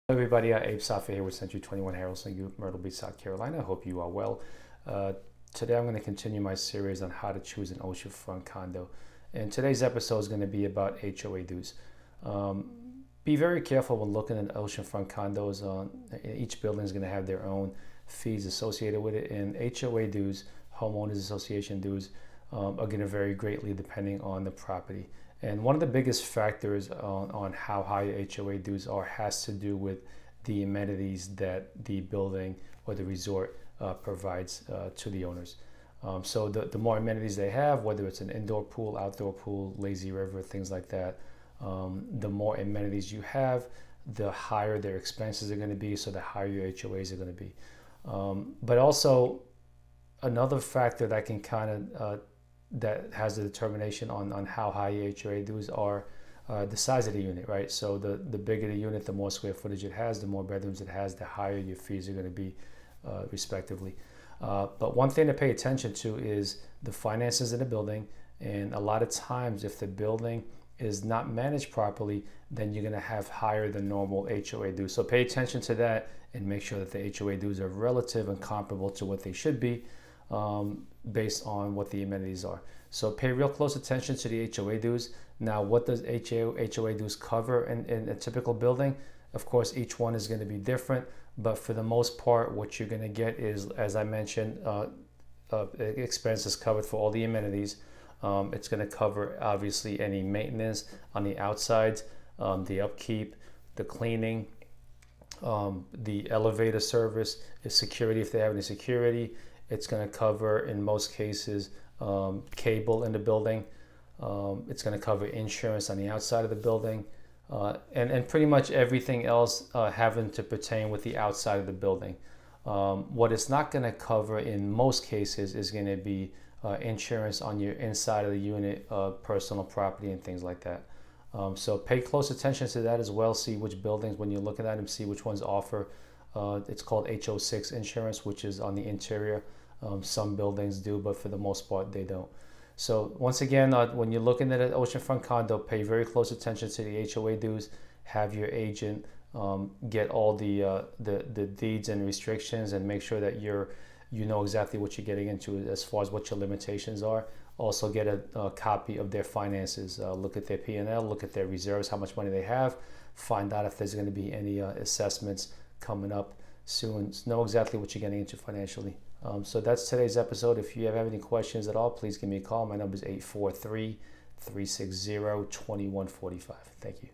Hello everybody, Abe Safi here with Century 21 Harrelson Group, Myrtle Beach, South Carolina. I hope you are well. Today I'm going to continue my series on how to choose an oceanfront condo. And today's episode is going to be about HOA dues. Be very careful when looking at oceanfront condos. Each building is going to have their own fees associated with it, and HOA dues, homeowners association dues, are going to vary greatly depending on the property. And one of the biggest factors on how high HOA dues are has to do with the amenities that the building or the resort provides to the owners. So the more amenities they have, whether it's an indoor pool, outdoor pool, lazy river, things like that, the more amenities you have, the higher their expenses are going to be, so the higher your HOAs are going to be. But also another factor that can kind of that has a determination on how high your HOA dues are the size of the unit, right? So the bigger the unit, the more square footage it has, the more bedrooms it has, the higher your fees are going to be respectively. But one thing to pay attention to is the finances of the building. And a lot of times if the building is not managed properly, then you're going to have higher than normal HOA dues. So pay attention to that and make sure that the HOA dues are relative and comparable to what they should be, based on what the amenities are. So pay real close attention to the HOA dues. Now, what does HOA dues cover in a typical building? Of course, each one is going to be different, but for the most part, what you're going to get is, as I mentioned, expenses covered for all the amenities. It's going to cover obviously any maintenance on the outside, the upkeep, the cleaning, the elevator service, the security if they have any security. It's going to cover, in most cases, cable in the building. It's going to cover insurance on the outside of the building, and pretty much everything else having to pertain with the outside of the building. What it's not going to cover in most cases is going to be insurance on your inside of the unit, personal property, and things like that. So pay close attention to that as well. See which buildings, when you're looking at them, see which ones offer. It's called HO6 insurance, which is on the interior. Some buildings do, but for the most part, they don't. So once again, when you're looking at an oceanfront condo, pay very close attention to the HOA dues. Have your agent get all the deeds and restrictions, and make sure that you know exactly what you're getting into as far as what your limitations are. Also get a copy of their finances. Look at their P&L, look at their reserves, how much money they have. Find out if there's going to be any assessments coming up soon. Know exactly what you're getting into financially. So that's today's episode. If you have any questions at all, please give me a call. My number is 843-360-2145. Thank you.